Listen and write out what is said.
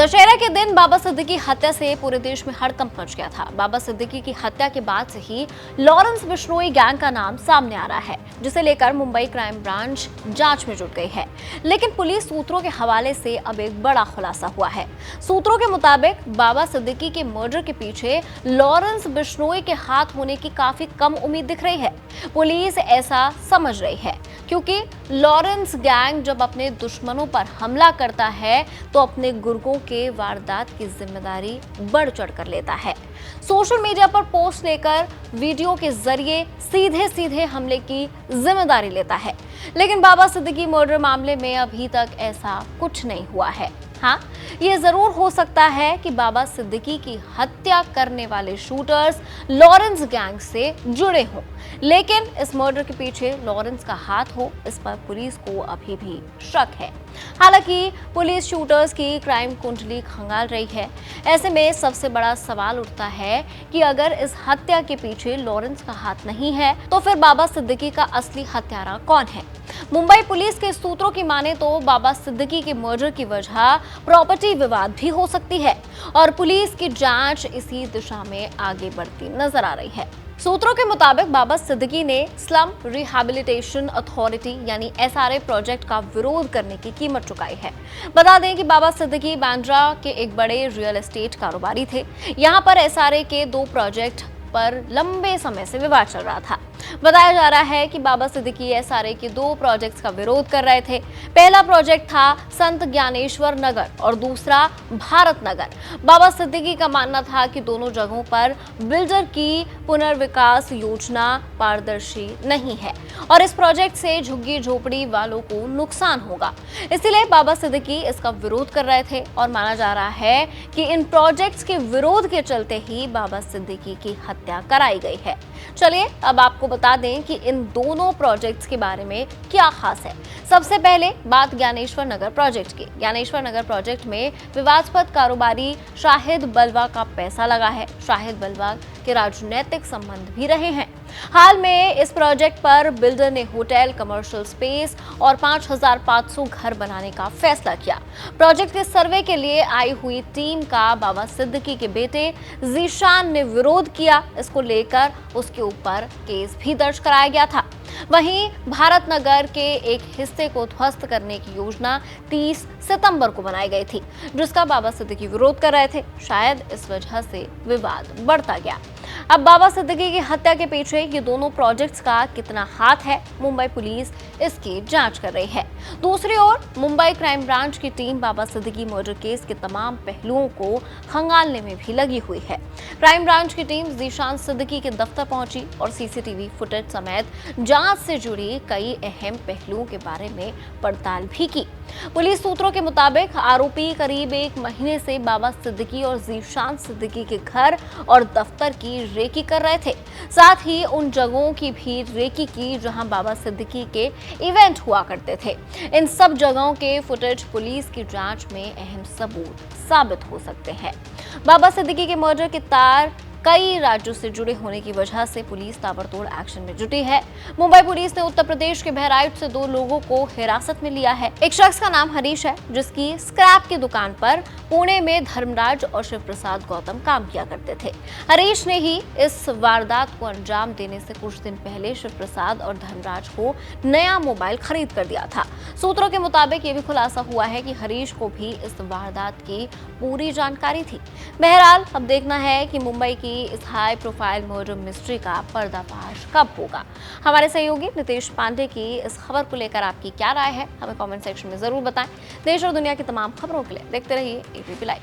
दशहरा के दिन बाबा सिद्दीकी हत्या से पूरे देश में हड़कंप मच गया था। बाबा सिद्दीकी की हत्या के बाद से ही लॉरेंस बिश्नोई गैंग का नाम सामने आ रहा है, जिसे लेकर मुंबई क्राइम ब्रांच जांच में जुट गई है। लेकिन पुलिस सूत्रों के हवाले से अब एक बड़ा खुलासा हुआ है। सूत्रों के मुताबिक बाबा सिद्दीकी के मर्डर के पीछे लॉरेंस बिश्नोई के हाथ होने की काफी कम उम्मीद दिख रही है। पुलिस ऐसा समझ रही है क्योंकि लॉरेंस गैंग जब अपने दुश्मनों पर हमला करता है तो अपने गुर्गों के वारदात की जिम्मेदारी बढ़ चढ़ कर लेता है। सोशल मीडिया पर पोस्ट लेकर वीडियो के जरिए सीधे सीधे हमले की जिम्मेदारी लेता है। लेकिन बाबा सिद्दीकी मर्डर मामले में अभी तक ऐसा कुछ नहीं हुआ है। हाँ, ये जरूर हो सकता है कि बाबा सिद्दीकी की हत्या करने वाले शूटर्स लॉरेंस गैंग से जुड़े हों, लेकिन इस मर्डर के पीछे लॉरेंस का हाथ हो, इस पर पुलिस को अभी भी शक है। हालांकि पुलिस शूटर्स की क्राइम कुंडली खंगाल रही है। ऐसे में सबसे बड़ा सवाल उठता है कि अगर इस हत्या के पीछे लॉरेंस का हाथ नहीं है तो फिर बाबा सिद्दीकी का असली हत्यारा कौन है? मुंबई पुलिस के सूत्रों की माने तो बाबा सिद्दीकी के मर्डर की वजह प्रॉपर्टी विवाद भी हो सकती है और पुलिस की जांच इसी दिशा में आगे बढ़ती नजर आ रही है। सूत्रों के मुताबिक बाबा सिद्दीकी ने स्लम रिहैबिलिटेशन अथॉरिटी यानी SRA प्रोजेक्ट का विरोध करने की कीमत चुकाई है। बता दें कि बाबा सिद्दीकी बांद्रा के एक बड़े रियल एस्टेट कारोबारी थे। यहां पर SRA के 2 प्रोजेक्ट पर लंबे समय से विवाद चल रहा था। बताया जा रहा है कि बाबा सिद्दीकी SRA के 2 प्रोजेक्ट्स का विरोध कर रहे थे। पहला प्रोजेक्ट था संत ज्ञानेश्वर नगर और दूसरा भारत नगर। बाबा सिद्दीकी का मानना था कि दोनों जगहों पर बिल्डर की पुनर्विकास योजना पारदर्शी नहीं है और इस प्रोजेक्ट से झुग्गी झोपड़ी वालों को नुकसान होगा। इसलिए बाबा सिद्दीकी इसका विरोध कर रहे थे और माना जा रहा है कि इन प्रोजेक्ट्स के विरोध के चलते ही बाबा सिद्दीकी की हत्या कराई गई है। चलिए अब आपको बता दें कि इन दोनों प्रोजेक्ट्स के बारे में क्या खास है। सबसे पहले बात ज्ञानेश्वर नगर प्रोजेक्ट की। ज्ञानेश्वर नगर प्रोजेक्ट में विवादास्पद कारोबारी शाहिद बलवा का पैसा लगा है। शाहिद बलवा के राजनीतिक संबंध भी रहे हैं। हाल में इस प्रोजेक्ट पर बिल्डर ने होटल, कमर्शियल स्पेस और 5,500 घर बनाने का फैसला किया। प्रोजेक्ट के सर्वे के लिए आई हुई टीम का बाबा सिद्दीकी के बेटे जीशान ने विरोध किया। इसको लेकर उसके ऊपर केस भी दर्ज कराया गया था। वहीं भारत नगर के एक हिस्से को ध्वस्त करने की योजना 30 सितंबर को बनाई गई थी, जिसका बाबा सिद्दीकी विरोध कर रहे थे। शायद इस वजह से विवाद बढ़ता गया। अब बाबा सिद्दीकी की हत्या के पीछे ये दोनों प्रोजेक्ट्स का कितना हाथ है, मुंबई पुलिस इसकी जांच कर रही है। दूसरी ओर मुंबई क्राइम ब्रांच की टीम बाबा सिद्दीकी मर्डर केस के तमाम पहलुओं को खंगालने में भी लगी हुई है। क्राइम ब्रांच की टीम जीशान सिद्दीकी के दफ्तर पहुंची और CCTV फुटेज समेत जांच से जुड़ी कई अहम पहलुओं के बारे में पड़ताल भी की। पुलिस सूत्रों के मुताबिक आरोपी करीब 1 महीने से बाबा सिद्दीकी और जीशान सिद्दीकी के घर और दफ्तर की रेकी कर रहे थे। साथ ही उन जगहों की भी रेकी की जहां बाबा सिद्दीकी के इवेंट हुआ करते थे। इन सब जगहों के फुटेज पुलिस की जांच में अहम सबूत साबित हो सकते हैं। बाबा सिद्दीकी के मर्डर के तार कई राज्यों से जुड़े होने की वजह से पुलिस ताबड़तोड़ एक्शन में जुटी है। मुंबई पुलिस ने उत्तर प्रदेश के बहराइच से 2 लोगों को हिरासत में लिया है। एक शख्स का नाम हरीश है, जिसकी स्क्रैप की दुकान पर पुणे में धर्मराज और शिव प्रसाद गौतम काम किया करते थे। हरीश ने ही इस वारदात को अंजाम देने से कुछ दिन पहले शिव प्रसाद और धर्मराज को नया मोबाइल खरीद कर दिया था। सूत्रों के मुताबिक ये भी खुलासा हुआ है कि हरीश को भी इस वारदात की पूरी जानकारी थी। बहरहाल अब देखना है कि मुंबई की इस हाई प्रोफाइल मर्डर मिस्ट्री का पर्दाफाश कब होगा। हमारे सहयोगी नितेश पांडे की इस खबर को लेकर आपकी क्या राय है, हमें कमेंट सेक्शन में जरूर बताएं। देश और दुनिया की तमाम खबरों के लिए देखते रहिए ABP लाइव।